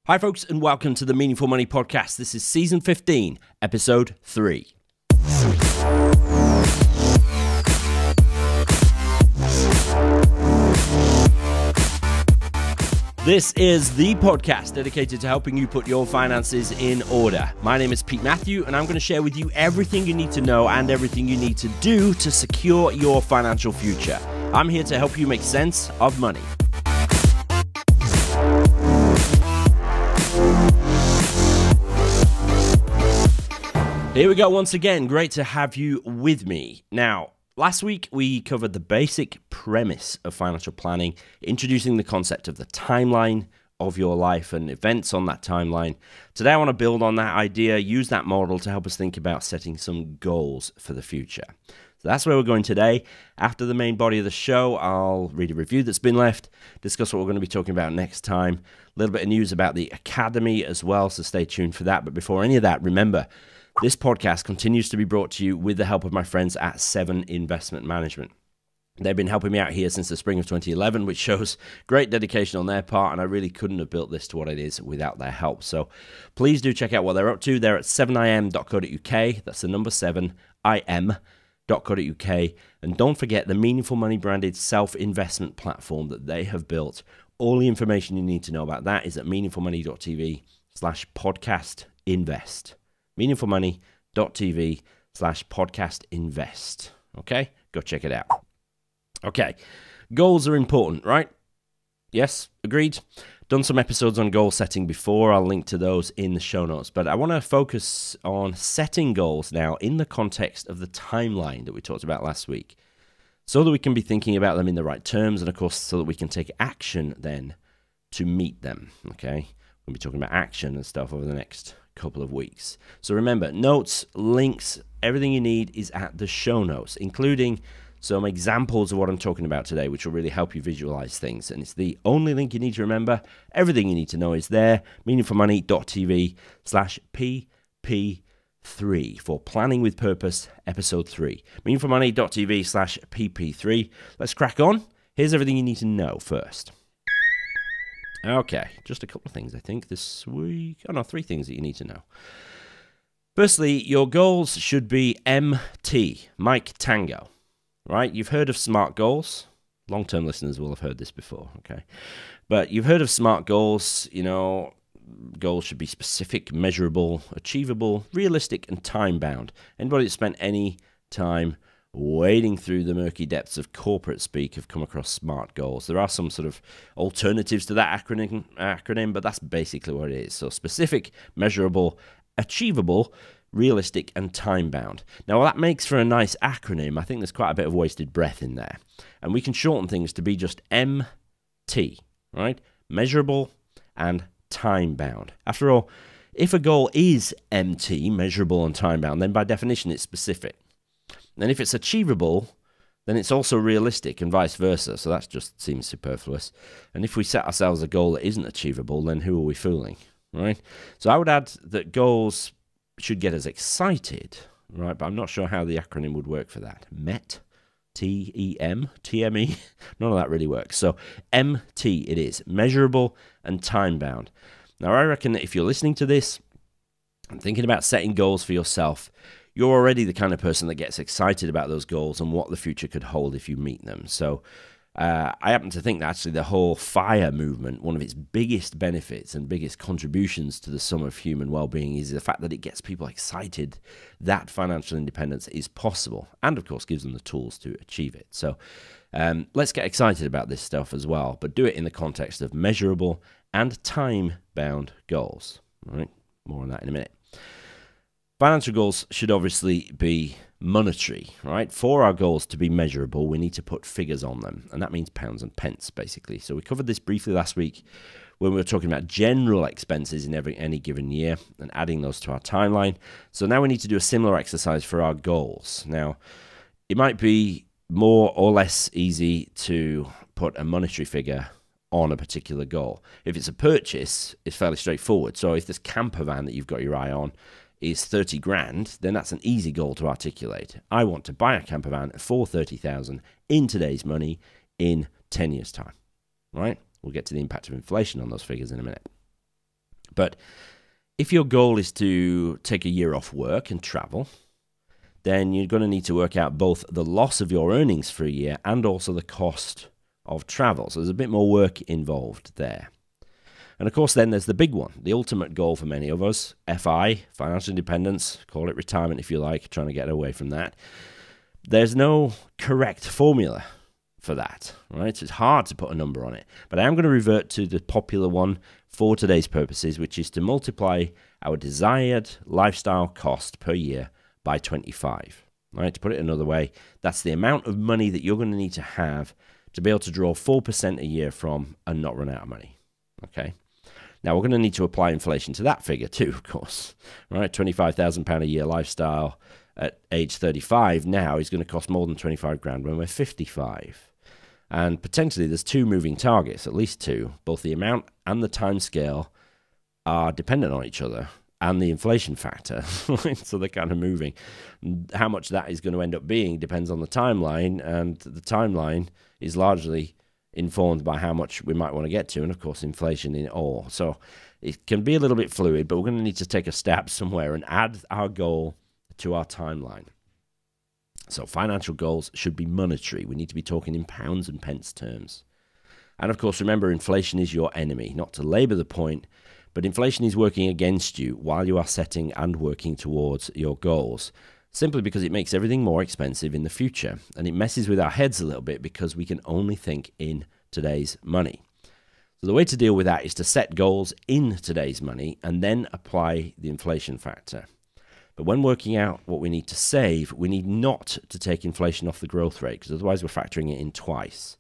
Hi folks, and welcome to the Meaningful Money Podcast. This is Season 15, Episode 3. This is the podcast dedicated to helping you put your finances in order. My name is Pete Matthew, and I'm going to share with you everything you need to know and everything you need to do to secure your financial future. I'm here to help you make sense of money. Here we go once again. Great to have you with me. Now, last week we covered the basic premise of financial planning, introducing the concept of the timeline of your life and events on that timeline. Today I want to build on that idea, use that model to help us think about setting some goals for the future. So that's where we're going today. After the main body of the show, I'll read a review that's been left, discuss what we're going to be talking about next time, a little bit of news about the Academy as well, so stay tuned for that. But before any of that, remember, this podcast continues to be brought to you with the help of my friends at 7 Investment Management. They've been helping me out here since the spring of 2011, which shows great dedication on their part, and I really couldn't have built this to what it is without their help. So please do check out what they're up to. They're at 7im.co.uk. That's the number 7im.co.uk. And don't forget the Meaningful Money branded self-investment platform that they have built. All the information you need to know about that is at meaningfulmoney.tv/podcastinvest. meaningfulmoney.tv/podcastinvest. Okay? Go check it out. Okay. Goals are important, right? Yes? Agreed? Done some episodes on goal setting before. I'll link to those in the show notes. But I want to focus on setting goals now in the context of the timeline that we talked about last week, so that we can be thinking about them in the right terms, and of course, so that we can take action then to meet them. Okay? We'll be talking about action and stuff over the next couple of weeks. So remember, notes, links, everything you need is at the show notes, including some examples of what I'm talking about today, which will really help you visualize things. And it's the only link you need to remember. Everything you need to know is there, meaningfulmoney.tv/pp3 for Planning with Purpose, Episode 3. meaningfulmoney.tv/pp3. Let's crack on. Here's everything you need to know first. Okay, just a couple of things, I think, this week. Oh, no, 3 things that you need to know. Firstly, your goals should be MT, Mike Tango, right? You've heard of SMART goals. Long-term listeners will have heard this before, okay? But you've heard of SMART goals. You know, goals should be specific, measurable, achievable, realistic, and time-bound. Anybody that spent any time wading through the murky depths of corporate speak have come across SMART goals. There are some sort of alternatives to that acronym, but that's basically what it is. So specific, measurable, achievable, realistic, and time-bound. Now, that makes for a nice acronym. I think there's quite a bit of wasted breath in there. And we can shorten things to be just MT, right? Measurable and time-bound. After all, if a goal is MT, measurable and time-bound, then by definition it's specific. And if it's achievable, then it's also realistic and vice versa. So that just seems superfluous. And if we set ourselves a goal that isn't achievable, then who are we fooling, right? So I would add that goals should get us excited, right? But I'm not sure how the acronym would work for that. MET, T-E-M, T-M-E, none of that really works. So MT it is, measurable and time-bound. Now I reckon that if you're listening to this and thinking about setting goals for yourself, you're already the kind of person that gets excited about those goals and what the future could hold if you meet them. So I happen to think that actually the whole FIRE movement, one of its biggest benefits and biggest contributions to the sum of human well-being is the fact that it gets people excited that financial independence is possible and, of course, gives them the tools to achieve it. So let's get excited about this stuff as well, but do it in the context of measurable and time-bound goals. All right, more on that in a minute. Financial goals should obviously be monetary, right? For our goals to be measurable, we need to put figures on them, and that means pounds and pence, basically. So we covered this briefly last week when we were talking about general expenses in any given year and adding those to our timeline. So now we need to do a similar exercise for our goals. Now, it might be more or less easy to put a monetary figure on a particular goal. If it's a purchase, it's fairly straightforward. So if this camper van that you've got your eye on is 30 grand, then that's an easy goal to articulate. I want to buy a camper van for 30,000 in today's money in 10 years' time, right? We'll get to the impact of inflation on those figures in a minute. But if your goal is to take a year off work and travel, then you're going to need to work out both the loss of your earnings for a year and also the cost of travel. So there's a bit more work involved there. And of course, then there's the big one, the ultimate goal for many of us, FI, financial independence, call it retirement if you like, trying to get away from that. There's no correct formula for that, right? It's hard to put a number on it. But I am going to revert to the popular one for today's purposes, which is to multiply our desired lifestyle cost per year by 25. Right? To put it another way, that's the amount of money that you're going to need to have to be able to draw 4% a year from and not run out of money. Okay? Now, we're going to need to apply inflation to that figure too, of course. Right? £25,000 a year lifestyle at age 35 now is going to cost more than 25 grand when we're 55. And potentially there's two moving targets, at least two. Both the amount and the time scale are dependent on each other, and the inflation factor. So they're kind of moving. How much that is going to end up being depends on the timeline, and the timeline is largely informed by how much we might want to get to, and of course inflation in it all. So it can be a little bit fluid, but we're going to need to take a step somewhere and add our goal to our timeline. So financial goals should be monetary. We need to be talking in pounds and pence terms. And of course, remember, inflation is your enemy. Not to labor the point, but inflation is working against you while you are setting and working towards your goals, simply because it makes everything more expensive in the future. And it messes with our heads a little bit because we can only think in today's money. So the way to deal with that is to set goals in today's money and then apply the inflation factor. But when working out what we need to save, we need not to take inflation off the growth rate, because otherwise we're factoring it in twice.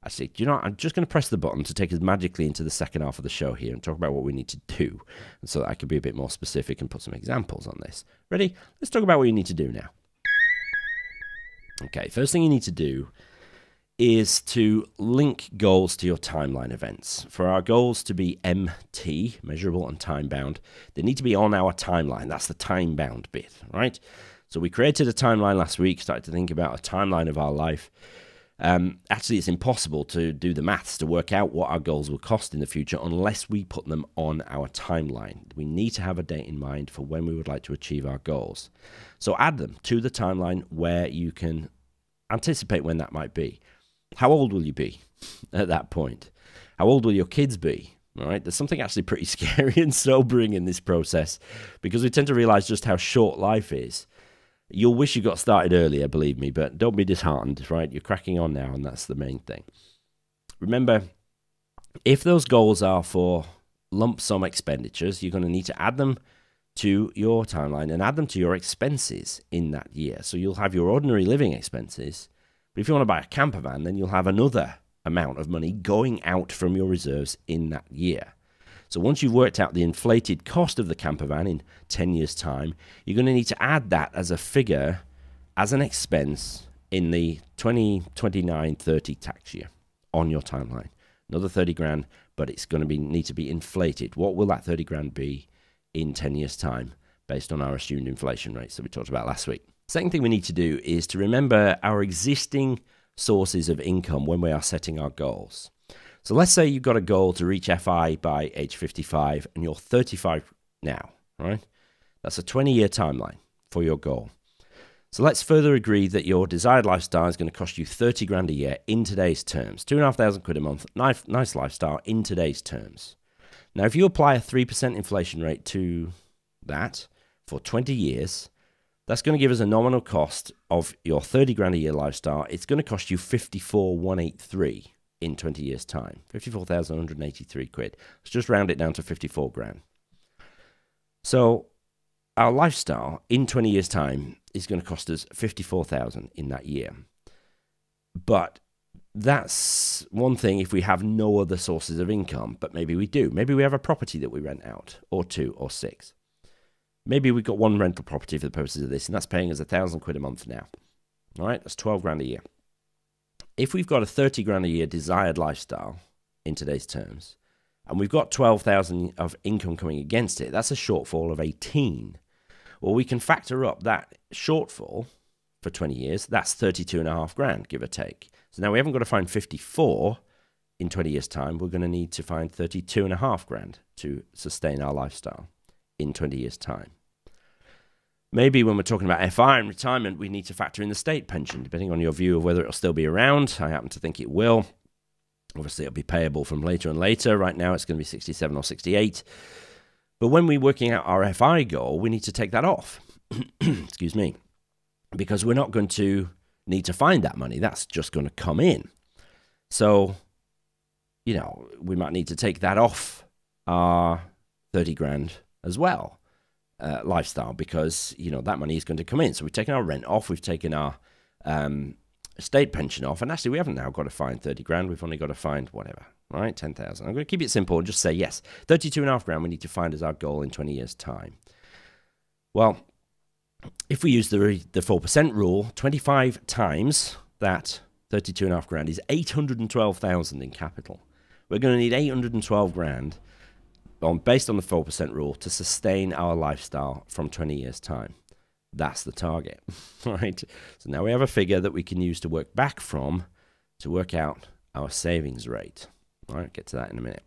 Actually, do you know what? I'm just going to press the button to take us magically into the second half of the show here and talk about what we need to do, and so that I can be a bit more specific and put some examples on this. Ready? Let's talk about what you need to do now. Okay, first thing you need to do is to link goals to your timeline events. For our goals to be MT, measurable and time-bound, they need to be on our timeline. That's the time-bound bit, right? So we created a timeline last week, started to think about a timeline of our life. Actually, it's impossible to do the maths to work out what our goals will cost in the future unless we put them on our timeline. We need to have a date in mind for when we would like to achieve our goals. So add them to the timeline where you can anticipate when that might be. How old will you be at that point? How old will your kids be? All right, there's something actually pretty scary and sobering in this process, because we tend to realize just how short life is. You'll wish you got started earlier, believe me, but don't be disheartened, right? You're cracking on now, and that's the main thing. Remember, if those goals are for lump sum expenditures, you're going to need to add them to your timeline and add them to your expenses in that year. So you'll have your ordinary living expenses, but if you want to buy a camper van, then you'll have another amount of money going out from your reserves in that year. So once you've worked out the inflated cost of the camper van in 10 years' time, you're going to need to add that as a figure, as an expense in the 2029-30 tax year on your timeline. Another 30 grand, but it's going to need to be inflated. What will that 30 grand be in 10 years' time based on our assumed inflation rates that we talked about last week? Second thing we need to do is to remember our existing sources of income when we are setting our goals. So let's say you've got a goal to reach FI by age 55 and you're 35 now, right? That's a 20-year timeline for your goal. So let's further agree that your desired lifestyle is going to cost you 30 grand a year in today's terms. £2,500 a month, nice lifestyle in today's terms. Now, if you apply a 3% inflation rate to that for 20 years, that's going to give us a nominal cost of your 30 grand a year lifestyle. It's going to cost you 54,183 in 20 years' time. 54,183 quid. Let's just round it down to 54 grand. So our lifestyle in 20 years' time is going to cost us 54,000 in that year. But that's one thing if we have no other sources of income, but maybe we do. Maybe we have a property that we rent out, or 2 or 6. Maybe we've got one rental property for the purposes of this, and that's paying us 1,000 quid a month now. All right, that's 12 grand a year. If we've got a 30 grand a year desired lifestyle in today's terms, and we've got 12,000 of income coming against it, that's a shortfall of 18. Well, we can factor up that shortfall for 20 years. That's 32.5 grand, give or take. So now we haven't got to find 54 in 20 years' time, we're going to need to find 32.5 grand to sustain our lifestyle in 20 years' time. Maybe when we're talking about FI and retirement, we need to factor in the state pension, depending on your view of whether it'll still be around. I happen to think it will. Obviously, it'll be payable from later and later. Right now, it's going to be 67 or 68. But when we're working out our FI goal, we need to take that off. Excuse me. Because we're not going to need to find that money. That's just going to come in. So, you know, we might need to take that off our 30 grand as well. Lifestyle, because, you know, that money is going to come in. So we've taken our rent off, we've taken our state pension off, and actually we haven't now got to find 30 grand, we've only got to find whatever, right? 10,000. I'm going to keep it simple and just say yes, 32.5 grand we need to find as our goal in 20 years' time. Well, if we use the 4% rule, 25 times that 32.5 grand is 812,000 in capital. We're going to need 812 grand based on the 4% rule to sustain our lifestyle from 20 years' time. That's the target, right? So now we have a figure that we can use to work back from to work out our savings rate. All right, get to that in a minute.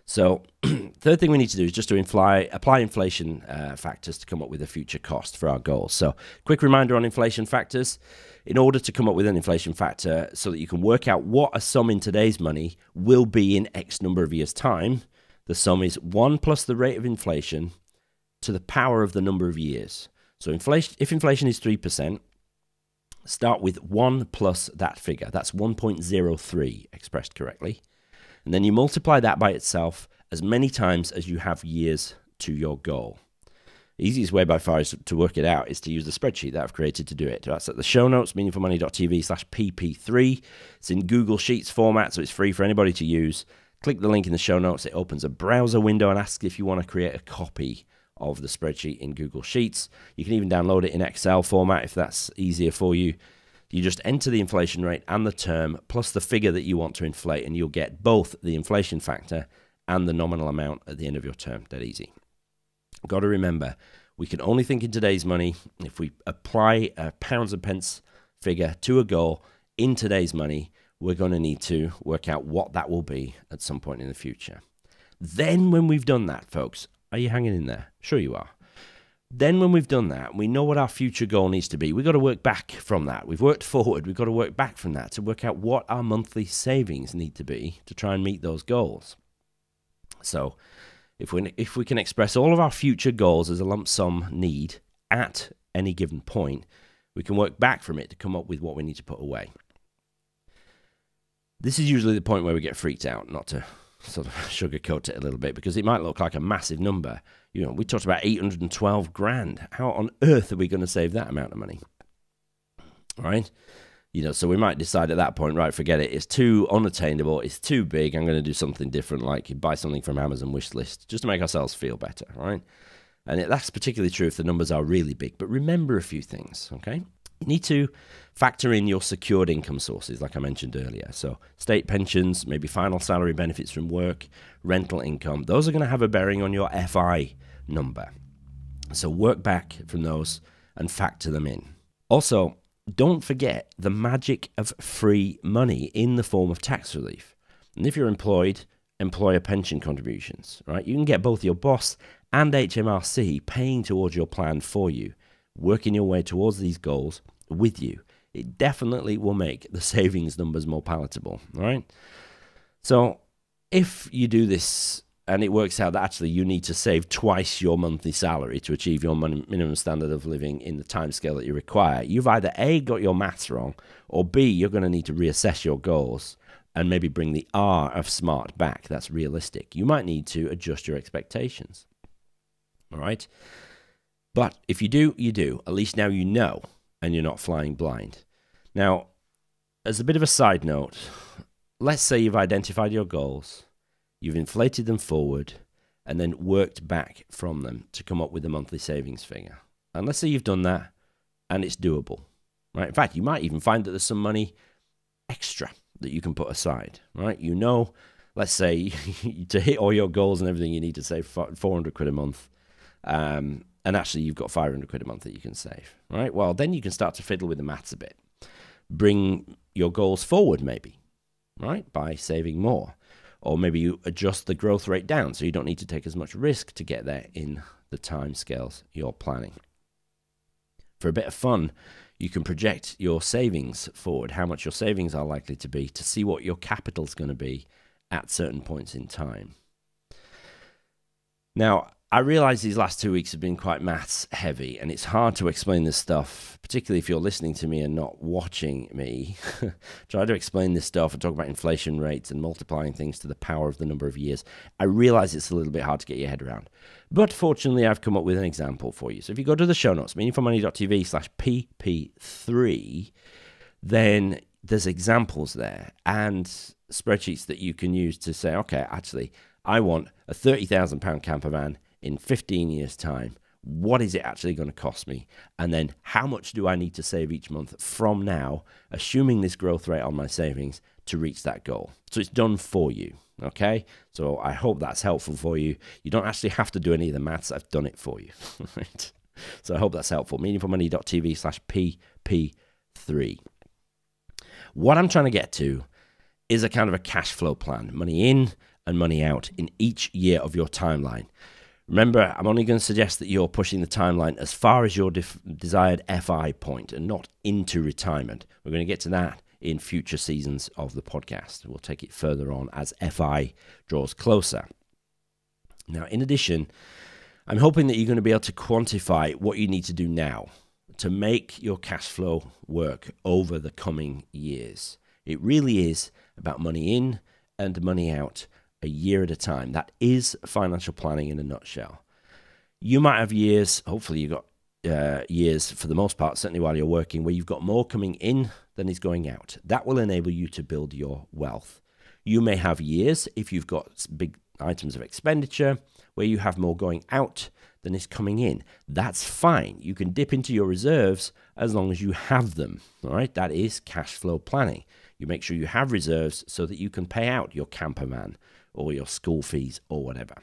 So third thing we need to do is just to apply inflation factors to come up with a future cost for our goals. So quick reminder on inflation factors. In order to come up with an inflation factor so that you can work out what a sum in today's money will be in X number of years' time, the sum is 1 plus the rate of inflation to the power of the number of years. So if inflation is 3%, start with 1 plus that figure. That's 1.03 expressed correctly. And then you multiply that by itself as many times as you have years to your goal. The easiest way by far to work it out is to use the spreadsheet that I've created to do it. That's at the show notes, meaningfulmoney.tv/pp3. It's in Google Sheets format, so it's free for anybody to use. Click the link in the show notes. It opens a browser window and asks if you want to create a copy of the spreadsheet in Google Sheets. You can even download it in Excel format if that's easier for you. You just enter the inflation rate and the term plus the figure that you want to inflate, and you'll get both the inflation factor and the nominal amount at the end of your term. Dead easy. Got to remember, we can only think in today's money. If we apply a pounds and pence figure to a goal in today's money, we're going to need to work out what that will be at some point in the future. Then when we've done that, folks, are you hanging in there? Sure you are. Then when we've done that, we know what our future goal needs to be. We've got to work back from that. We've worked forward. We've got to work back from that to work out what our monthly savings need to be to try and meet those goals. So if we can express all of our future goals as a lump sum need at any given point, we can work back from it to come up with what we need to put away. This is usually the point where we get freaked out, not to sort of sugarcoat it a little bit, because it might look like a massive number. You know, we talked about 812 grand. How on earth are we going to save that amount of money? All right. You know, so we might decide at that point, right, forget it. It's too unattainable. It's too big. I'm going to do something different, like buy something from Amazon wish list, just to make ourselves feel better, right? And that's particularly true if the numbers are really big. But remember a few things, okay? You need to factor in your secured income sources, like I mentioned earlier. So state pensions, maybe final salary benefits from work, rental income. Those are going to have a bearing on your FI number. So work back from those and factor them in. Also, don't forget the magic of free money in the form of tax relief. And if you're employed, employer pension contributions, right? You can get both your boss and HMRC paying towards your plan for you, working your way towards these goals with you. It definitely will make the savings numbers more palatable, all right? So if you do this and it works out that actually you need to save twice your monthly salary to achieve your minimum standard of living in the timescale that you require, you've either A, got your maths wrong, or B, you're going to need to reassess your goals and maybe bring the R of smart back. That's realistic. You might need to adjust your expectations, all right? But if you do, you do. At least now you know, and you're not flying blind. Now, as a bit of a side note, let's say you've identified your goals, you've inflated them forward, and then worked back from them to come up with a monthly savings figure. And let's say you've done that, and it's doable, right? In fact, you might even find that there's some money extra that you can put aside, right? You know, let's say to hit all your goals and everything, you need to save 400 quid a month. And actually you've got 500 quid a month that you can save, right? Well, then you can start to fiddle with the maths a bit. Bring your goals forward maybe, right, by saving more. Or maybe you adjust the growth rate down so you don't need to take as much risk to get there in the time scales you're planning. For a bit of fun, you can project your savings forward, how much your savings are likely to be, to see what your capital's going to be at certain points in time. Now, I realize these last 2 weeks have been quite maths heavy, and it's hard to explain this stuff, particularly if you're listening to me and not watching me. Try to explain this stuff and talk about inflation rates and multiplying things to the power of the number of years. I realize it's a little bit hard to get your head around, but fortunately I've come up with an example for you. So if you go to the show notes, meaningfulmoney.tv/pp3, then there's examples there and spreadsheets that you can use to say, okay, actually, I want a £30,000 camper van in 15 years' time. What is it actually going to cost me? And then how much do I need to save each month from now, assuming this growth rate on my savings, to reach that goal? So it's done for you, okay? So I hope that's helpful for you. You don't actually have to do any of the maths. I've done it for you, right? So I hope that's helpful. meaningfulmoney.tv/pp3. What I'm trying to get to is a kind of a cash flow plan, money in and money out in each year of your timeline. Remember, I'm only going to suggest that you're pushing the timeline as far as your desired FI point and not into retirement. We're going to get to that in future seasons of the podcast. We'll take it further on as FI draws closer. Now, in addition, I'm hoping that you're going to be able to quantify what you need to do now to make your cash flow work over the coming years. It really is about money in and money out a year at a time. That is financial planning in a nutshell. You might have years, hopefully you've got years for the most part, certainly while you're working, where you've got more coming in than is going out. That will enable you to build your wealth. You may have years, if you've got big items of expenditure, where you have more going out than is coming in. That's fine. You can dip into your reserves as long as you have them. All right, that is cash flow planning. You make sure you have reserves so that you can pay out your camper van or your school fees or whatever.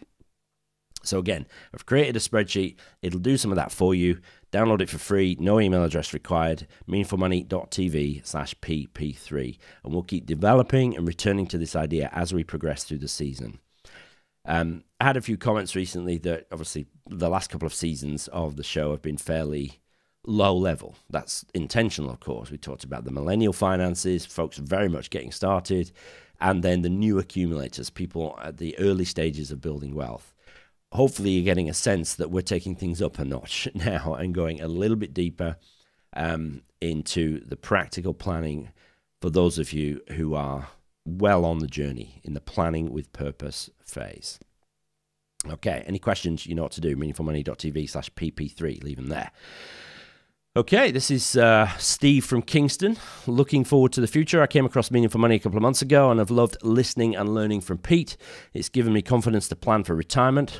So again, I've created a spreadsheet. It'll do some of that for you. Download it for free. No email address required. meaningfulmoney.tv/pp3. And we'll keep developing and returning to this idea as we progress through the season. I had a few comments recently that obviously the last couple of seasons of the show have been fairly low level. That's intentional, of course. We talked about the millennial finances, folks very much getting started, and then the new accumulators, people at the early stages of building wealth. Hopefully you're getting a sense that we're taking things up a notch now and going a little bit deeper into the practical planning for those of you who are well on the journey in the planning with purpose phase. Okay, any questions, you know what to do. meaningfulmoney.tv/pp3, leave them there. Okay, this is Steve from Kingston. Looking forward to the future. I came across Meaningful Money a couple of months ago, and I've loved listening and learning from Pete. It's given me confidence to plan for retirement.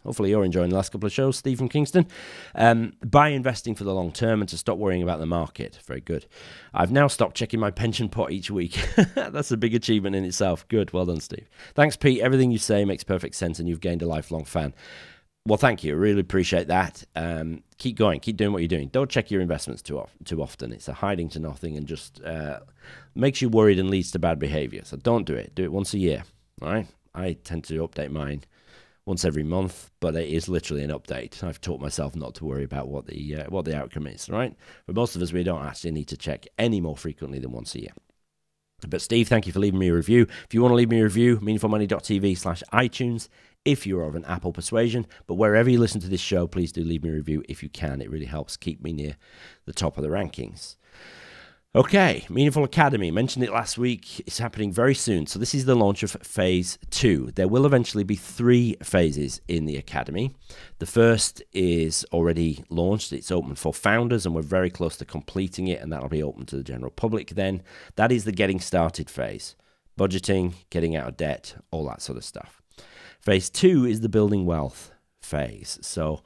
Hopefully you're enjoying the last couple of shows, Steve from Kingston. By investing for the long term and to stop worrying about the market. Very good. I've now stopped checking my pension pot each week. That's a big achievement in itself. Good. Well done, Steve. Thanks, Pete. Everything you say makes perfect sense, and you've gained a lifelong fan. Well, thank you. I really appreciate that. Keep going. Keep doing what you're doing. Don't check your investments too often. It's a hiding to nothing and just makes you worried and leads to bad behavior. So don't do it. Do it once a year. All right? I tend to update mine once every month, but it is literally an update. I've taught myself not to worry about what the outcome is, right? For most of us, we don't actually need to check any more frequently than once a year. But Steve, thank you for leaving me a review. If you want to leave me a review, meaningfulmoney.tv/iTunes if you're of an Apple persuasion. But wherever you listen to this show, please do leave me a review if you can. It really helps keep me near the top of the rankings. Okay, Meaningful Academy. Mentioned it last week. It's happening very soon. So this is the launch of Phase 2. There will eventually be 3 phases in the Academy. The first is already launched. It's open for founders, and we're very close to completing it, and that'll be open to the general public then. That is the getting started phase. Budgeting, getting out of debt, all that sort of stuff. Phase 2 is the building wealth phase. So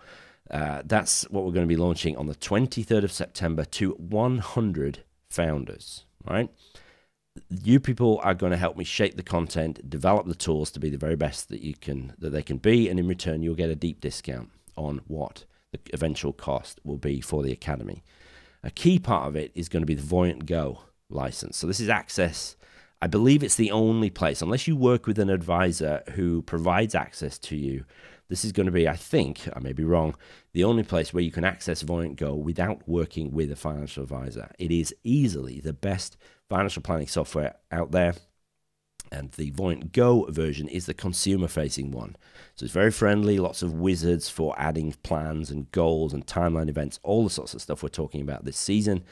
that's what we're going to be launching on the 23rd of September to 100 founders, right? You people are going to help me shape the content, develop the tools to be the very best that they can be, and in return you'll get a deep discount on what the eventual cost will be for the Academy. A key part of it is going to be the Voyant Go license. So this is access I believe it's the only place, unless you work with an advisor who provides access to you, this is going to be, I think, I may be wrong, the only place where you can access Voyant Go without working with a financial advisor. It is easily the best financial planning software out there. And the Voyant Go version is the consumer-facing one. So it's very friendly, lots of wizards for adding plans and goals and timeline events, all the sorts of stuff we're talking about this season.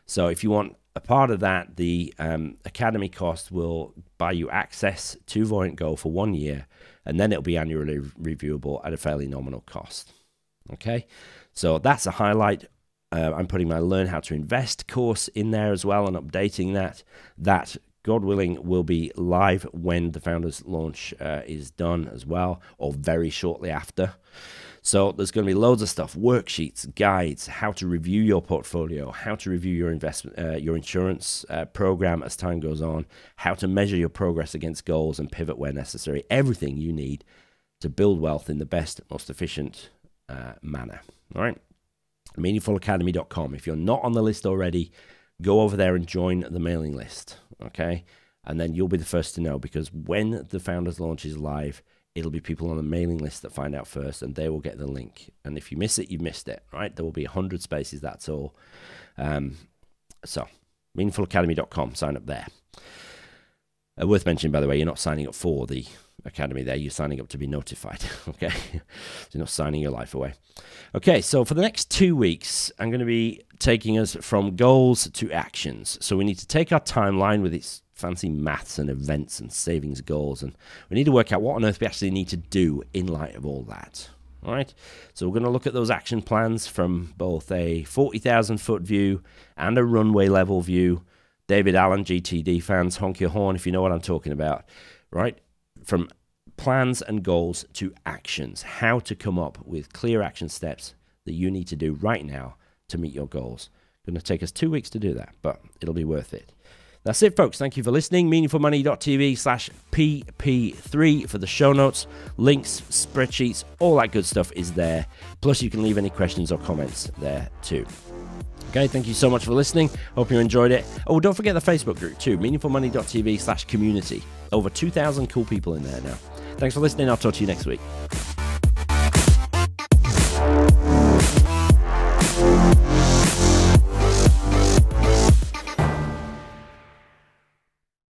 So if you want a part of that, the Academy cost will buy you access to Voyant Go for 1 year, and then it'll be annually reviewable at a fairly nominal cost. Okay, so that's a highlight. I'm putting my Learn How to Invest course in there as well and updating that. That, God willing, will be live when the Founders Launch is done as well, or very shortly after. So there's going to be loads of stuff, worksheets, guides, how to review your portfolio, how to review your investment, your insurance program as time goes on, how to measure your progress against goals and pivot where necessary, everything you need to build wealth in the best, most efficient manner. All right, meaningfulacademy.com. If you're not on the list already, go over there and join the mailing list, okay? And then you'll be the first to know, because when the Founders Launch is live, it'll be people on the mailing list that find out first, and they will get the link. And if you miss it, you've missed it, right? There will be 100 spaces, that's all. So, meaningfulacademy.com, sign up there. Worth mentioning, by the way, you're not signing up for the Academy there. You're signing up to be notified, okay? So you're not signing your life away. Okay, so for the next 2 weeks, I'm going to be taking us from goals to actions. So we need to take our timeline with its fancy maths and events and savings goals, and we need to work out what on earth we actually need to do in light of all that. All right, so we're going to look at those action plans from both a 40,000-foot view and a runway level view. David Allen, GTD fans, honk your horn if you know what I'm talking about, right? From plans and goals to actions, how to come up with clear action steps that you need to do right now to meet your goals. It's going to take us 2 weeks to do that, but it'll be worth it. That's it, folks. Thank you for listening. meaningfulmoney.tv/pp3 for the show notes, links, spreadsheets, all that good stuff is there. Plus, you can leave any questions or comments there too. Okay, thank you so much for listening. Hope you enjoyed it. Oh, don't forget the Facebook group too, meaningfulmoney.tv/community. Over 2,000 cool people in there now. Thanks for listening. I'll talk to you next week.